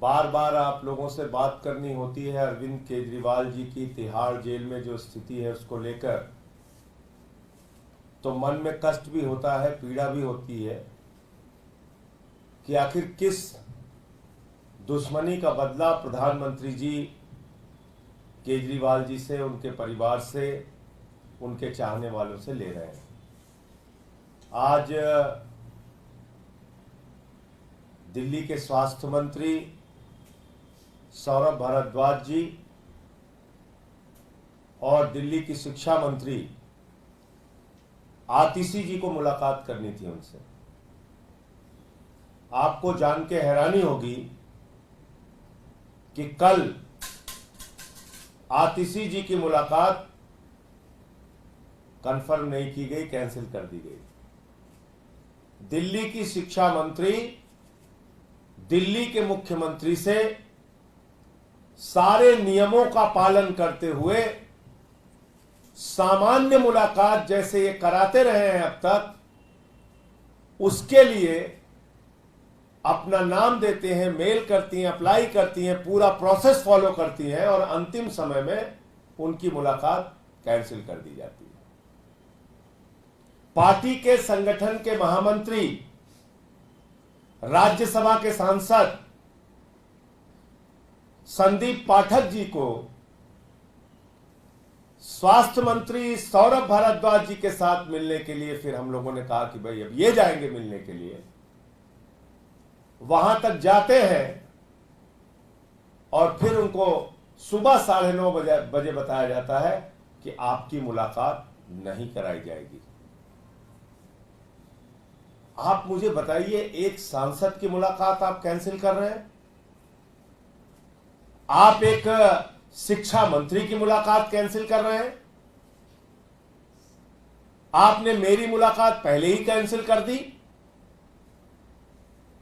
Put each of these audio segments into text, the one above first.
बार बार आप लोगों से बात करनी होती है अरविंद केजरीवाल जी की तिहाड़ जेल में जो स्थिति है उसको लेकर, तो मन में कष्ट भी होता है, पीड़ा भी होती है कि आखिर किस दुश्मनी का बदला प्रधानमंत्री जी केजरीवाल जी से, उनके परिवार से, उनके चाहने वालों से ले रहे हैं। आज दिल्ली के स्वास्थ्य मंत्री सौरभ भारद्वाज जी और दिल्ली की शिक्षा मंत्री आतिशी जी को मुलाकात करनी थी उनसे। आपको जान के हैरानी होगी कि कल आतिशी जी की मुलाकात कंफर्म नहीं की गई, कैंसिल कर दी गई। दिल्ली की शिक्षा मंत्री दिल्ली के मुख्यमंत्री से सारे नियमों का पालन करते हुए सामान्य मुलाकात जैसे ये कराते रहे हैं अब तक, उसके लिए अपना नाम देते हैं, मेल करती हैं, अप्लाई करती हैं, पूरा प्रोसेस फॉलो करती हैं और अंतिम समय में उनकी मुलाकात कैंसिल कर दी जाती है। पार्टी के संगठन के महामंत्री, राज्यसभा के सांसद संदीप पाठक जी को स्वास्थ्य मंत्री सौरभ भारद्वाज जी के साथ मिलने के लिए फिर हम लोगों ने कहा कि भाई अब ये जाएंगे मिलने के लिए। वहां तक जाते हैं और फिर उनको सुबह 9:30 बजे बताया जाता है कि आपकी मुलाकात नहीं कराई जाएगी। आप मुझे बताइए, एक सांसद की मुलाकात आप कैंसिल कर रहे हैं, आप एक शिक्षा मंत्री की मुलाकात कैंसिल कर रहे हैं, आपने मेरी मुलाकात पहले ही कैंसिल कर दी,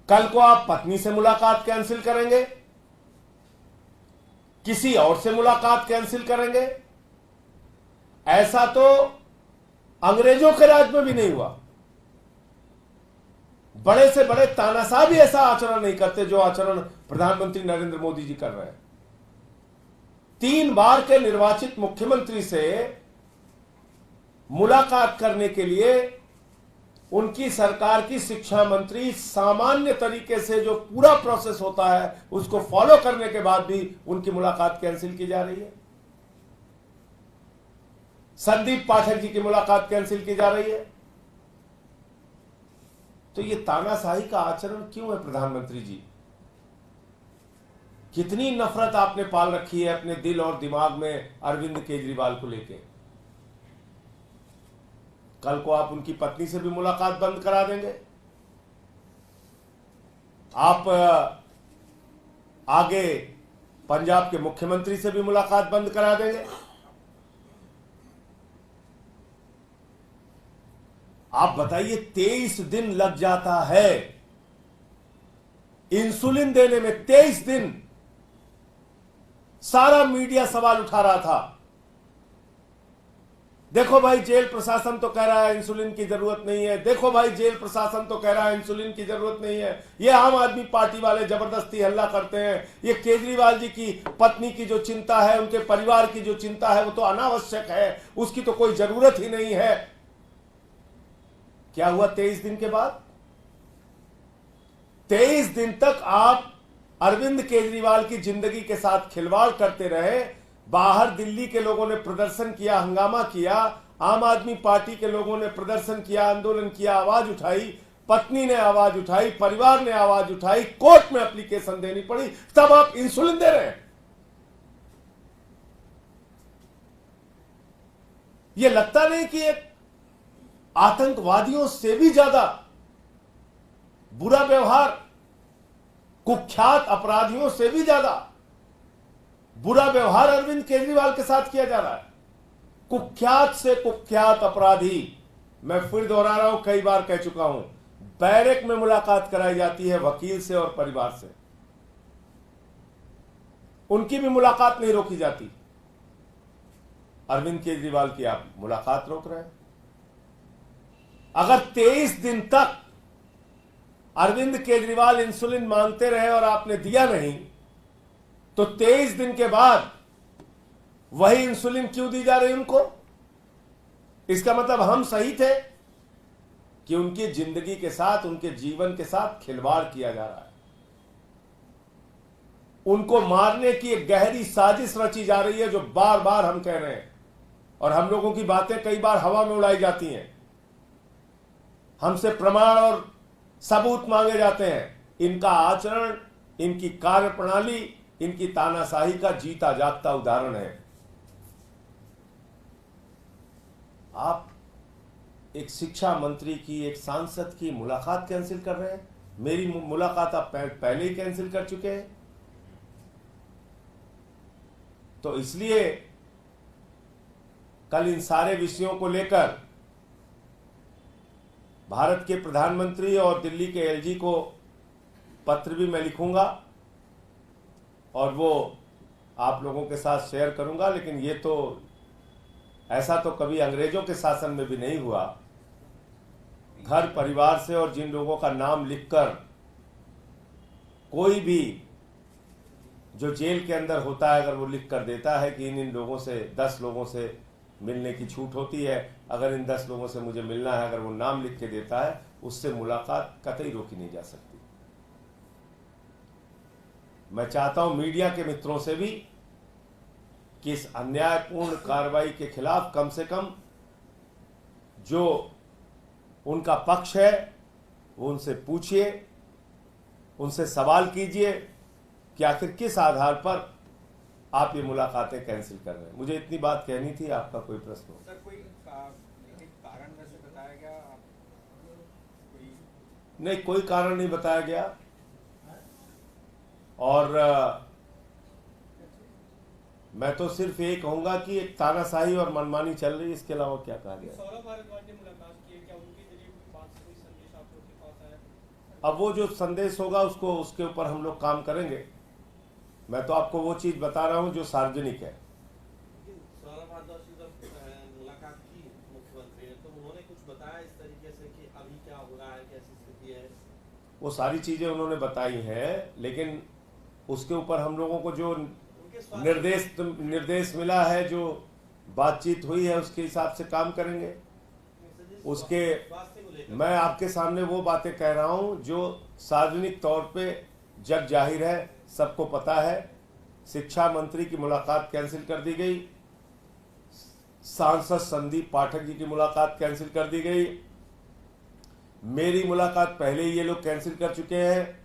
कल को आप पत्नी से मुलाकात कैंसिल करेंगे, किसी और से मुलाकात कैंसिल करेंगे। ऐसा तो अंग्रेजों के राज में भी नहीं हुआ। बड़े से बड़े तानाशाह भी ऐसा आचरण नहीं करते जो आचरण प्रधानमंत्री नरेंद्र मोदी जी कर रहे हैं। 3 बार के निर्वाचित मुख्यमंत्री से मुलाकात करने के लिए उनकी सरकार की शिक्षा मंत्री सामान्य तरीके से जो पूरा प्रोसेस होता है उसको फॉलो करने के बाद भी उनकी मुलाकात कैंसिल की जा रही है। संदीप पाठक जी की मुलाकात कैंसिल की जा रही है। तो ये तानाशाही का आचरण क्यों है प्रधानमंत्री जी? कितनी नफरत आपने पाल रखी है अपने दिल और दिमाग में अरविंद केजरीवाल को लेके। कल को आप उनकी पत्नी से भी मुलाकात बंद करा देंगे। आप आगे पंजाब के मुख्यमंत्री से भी मुलाकात बंद करा देंगे। आप बताइए, 23 दिन लग जाता है इंसुलिन देने में। 23 दिन सारा मीडिया सवाल उठा रहा था, देखो भाई जेल प्रशासन तो कह रहा है इंसुलिन की जरूरत नहीं है, देखो भाई जेल प्रशासन तो कह रहा है इंसुलिन की जरूरत नहीं है, ये आम आदमी पार्टी वाले जबरदस्ती हल्ला करते हैं, ये केजरीवाल जी की पत्नी की जो चिंता है, उनके परिवार की जो चिंता है वो तो अनावश्यक है, उसकी तो कोई जरूरत ही नहीं है। क्या हुआ 23 दिन के बाद? 23 दिन तक आप अरविंद केजरीवाल की जिंदगी के साथ खिलवाड़ करते रहे। बाहर दिल्ली के लोगों ने प्रदर्शन किया, हंगामा किया, आम आदमी पार्टी के लोगों ने प्रदर्शन किया, आंदोलन किया, आवाज उठाई, पत्नी ने आवाज उठाई, परिवार ने आवाज उठाई, कोर्ट में एप्लीकेशन देनी पड़ी, तब आप इंसुलिन दे रहे हैं। यह लगता नहीं कि एक आतंकवादियों से भी ज्यादा बुरा व्यवहार, कुख्यात अपराधियों से भी ज्यादा बुरा व्यवहार अरविंद केजरीवाल के साथ किया जा रहा है। कुख्यात से कुख्यात अपराधी, मैं फिर दोहरा रहा हूं, कई बार कह चुका हूं, बैरक में मुलाकात कराई जाती है वकील से और परिवार से, उनकी भी मुलाकात नहीं रोकी जाती। अरविंद केजरीवाल की आप मुलाकात रोक रहे हैं। अगर 23 दिन तक अरविंद केजरीवाल इंसुलिन मांगते रहे और आपने दिया नहीं, तो 23 दिन के बाद वही इंसुलिन क्यों दी जा रही उनको? इसका मतलब हम सही थे कि उनकी जिंदगी के साथ, उनके जीवन के साथ खिलवाड़ किया जा रहा है। उनको मारने की एक गहरी साजिश रची जा रही है, जो बार बार हम कह रहे हैं, और हम लोगों की बातें कई बार हवा में उड़ाई जाती हैं। हमसे प्रमाण और सबूत मांगे जाते हैं। इनका आचरण, इनकी कार्यप्रणाली, इनकी तानाशाही का जीता जागता उदाहरण है। आप एक शिक्षा मंत्री की, एक सांसद की मुलाकात कैंसिल कर रहे हैं। मेरी मुलाकात आप पहले ही कैंसिल कर चुके हैं। तो इसलिए कल इन सारे विषयों को लेकर भारत के प्रधानमंत्री और दिल्ली के एलजी को पत्र भी मैं लिखूंगा और वो आप लोगों के साथ शेयर करूंगा। लेकिन ये तो ऐसा तो कभी अंग्रेजों के शासन में भी नहीं हुआ। घर परिवार से और जिन लोगों का नाम लिखकर कोई भी जो जेल के अंदर होता है, अगर वो लिख कर देता है कि इन लोगों से, 10 लोगों से मिलने की छूट होती है, अगर इन 10 लोगों से मुझे मिलना है, अगर वो नाम लिख के देता है, उससे मुलाकात कतई रोकी नहीं जा सकती। मैं चाहता हूं मीडिया के मित्रों से भी कि इस अन्यायपूर्ण कार्रवाई के खिलाफ कम से कम जो उनका पक्ष है वो उनसे पूछिए, उनसे सवाल कीजिए कि आखिर किस आधार पर आप ये मुलाकातें कैंसिल कर रहे हैं। मुझे इतनी बात कहनी थी। आपका कोई प्रश्न हो? सर, कोई कारण वैसे बताया गया? नहीं, कोई कारण नहीं बताया गया। और मैं तो सिर्फ ये कहूंगा कि एक तानाशाही और मनमानी चल रही है, इसके अलावा क्या कहा गया। सौरभ भारद्वाज ने मुलाकात की है, क्या उनके जरिए कोई बात से कोई संदेश आप लोग के पास आया? अब वो जो संदेश होगा उसको, उसके ऊपर हम लोग काम करेंगे। मैं तो आपको वो चीज बता रहा हूं जो सार्वजनिक है। सौरभ भारद्वाज से जब मुलाकात की मुख्यमंत्री ने, तो उन्होंने कुछ बताया इस तरीके से कि अभी क्या हो रहा है, कैसी स्थिति है? वो सारी चीजें उन्होंने बताई हैं, लेकिन उसके ऊपर हम लोगों को जो निर्देश मिला है, जो बातचीत हुई है, उसके हिसाब से काम करेंगे। उसके मैं आपके सामने वो बातें कह रहा हूं जो सार्वजनिक तौर पे जग जाहिर है, सबको पता है। शिक्षा मंत्री की मुलाकात कैंसिल कर दी गई, सांसद संदीप पाठक जी की मुलाकात कैंसिल कर दी गई, मेरी मुलाकात पहले ही ये लोग कैंसिल कर चुके हैं।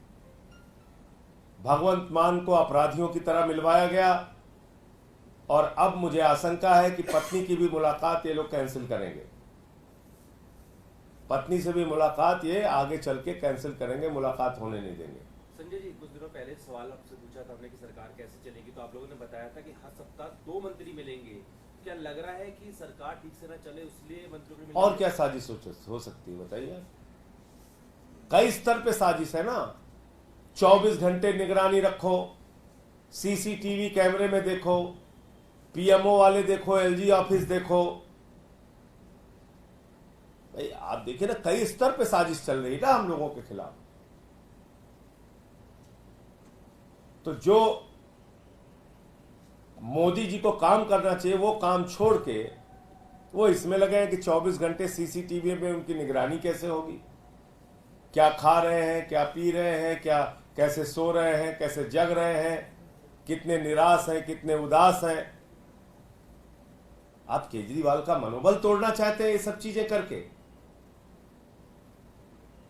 भगवंत मान को अपराधियों की तरह मिलवाया गया, और अब मुझे आशंका है कि पत्नी की भी मुलाकात ये लोग कैंसिल करेंगे। पत्नी से भी मुलाकात ये आगे चल के कैंसिल करेंगे, मुलाकात होने नहीं देंगे। संजय जी, कुछ दिनों पहले सवाल आपसे पूछा था हमने कि सरकार कैसे चलेगी, तो आप लोगों ने बताया था कि हर सप्ताह 2 मंत्री मिलेंगे। क्या लग रहा है कि सरकार ठीक से न चले इसलिए मंत्रियों को? और क्या साजिश हो सकती है बताइए? कई स्तर पे साजिश है ना। 24 घंटे निगरानी रखो, सीसीटीवी कैमरे में देखो, पीएमओ वाले देखो, एलजी ऑफिस देखो। भाई आप देखिए ना, कई स्तर पे साजिश चल रही है ना हम लोगों के खिलाफ। तो जो मोदी जी को काम करना चाहिए वो काम छोड़ के वो इसमें लगे हैं कि 24 घंटे सीसीटीवी में उनकी निगरानी कैसे होगी, क्या खा रहे हैं, क्या पी रहे हैं, क्या कैसे सो रहे हैं, कैसे जग रहे हैं, कितने निराश हैं, कितने उदास हैं। आप केजरीवाल का मनोबल तोड़ना चाहते हैं ये सब चीजें करके?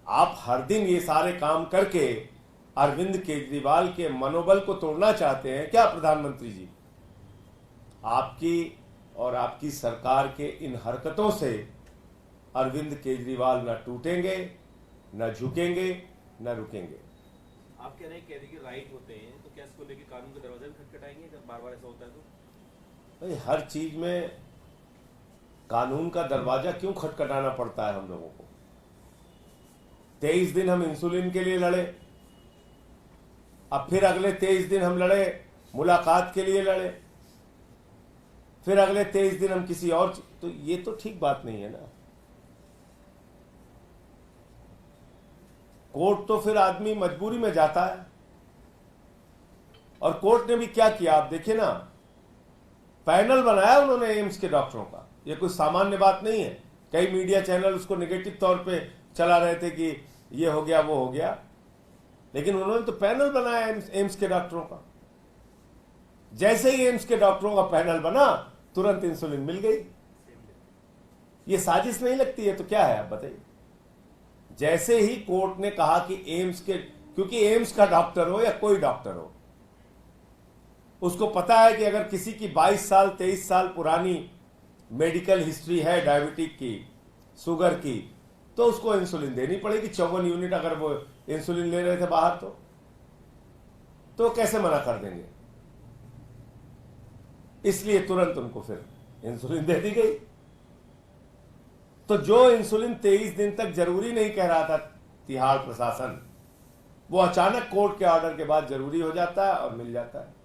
आप हर दिन ये सारे काम करके अरविंद केजरीवाल के मनोबल को तोड़ना चाहते हैं क्या प्रधानमंत्री जी? आपकी और आपकी सरकार के इन हरकतों से अरविंद केजरीवाल न टूटेंगे, न झुकेंगे, न रुकेंगे। आप कह रहे हैं कैदी के राइट होते हैं, तो क्या इसको लेकर कानून का दरवाजा भी खटखटाएंगे जब बार बार ऐसा होता है तो? भाई हर चीज में कानून का दरवाजा क्यों खटखटाना पड़ता है हम लोगों को? 23 दिन हम इंसुलिन के लिए लड़े, अब फिर अगले 23 दिन हम लड़े मुलाकात के लिए लड़े, फिर अगले 23 दिन हम किसी और, तो ये तो ठीक बात नहीं है ना। कोर्ट तो फिर आदमी मजबूरी में जाता है। और कोर्ट ने भी क्या किया आप देखिए ना, पैनल बनाया उन्होंने एम्स के डॉक्टरों का। ये कोई सामान्य बात नहीं है। कई मीडिया चैनल उसको नेगेटिव तौर पे चला रहे थे कि ये हो गया वो हो गया, लेकिन उन्होंने तो पैनल बनाया एम्स के डॉक्टरों का। जैसे ही एम्स के डॉक्टरों का पैनल बना तुरंत इंसुलिन मिल गई। ये साजिश नहीं लगती है तो क्या है आप बताइए। जैसे ही कोर्ट ने कहा कि एम्स के, क्योंकि एम्स का डॉक्टर हो या कोई डॉक्टर हो, उसको पता है कि अगर किसी की 22 साल 23 साल पुरानी मेडिकल हिस्ट्री है डायबिटिक की, शुगर की, तो उसको इंसुलिन देनी पड़ेगी। 54 यूनिट अगर वो इंसुलिन ले रहे थे बाहर तो कैसे मना कर देंगे। इसलिए तुरंत उनको फिर इंसुलिन दे दी गई। तो जो इंसुलिन 23 दिन तक जरूरी नहीं कह रहा था तिहाड़ प्रशासन, वो अचानक कोर्ट के ऑर्डर के बाद जरूरी हो जाता है और मिल जाता है।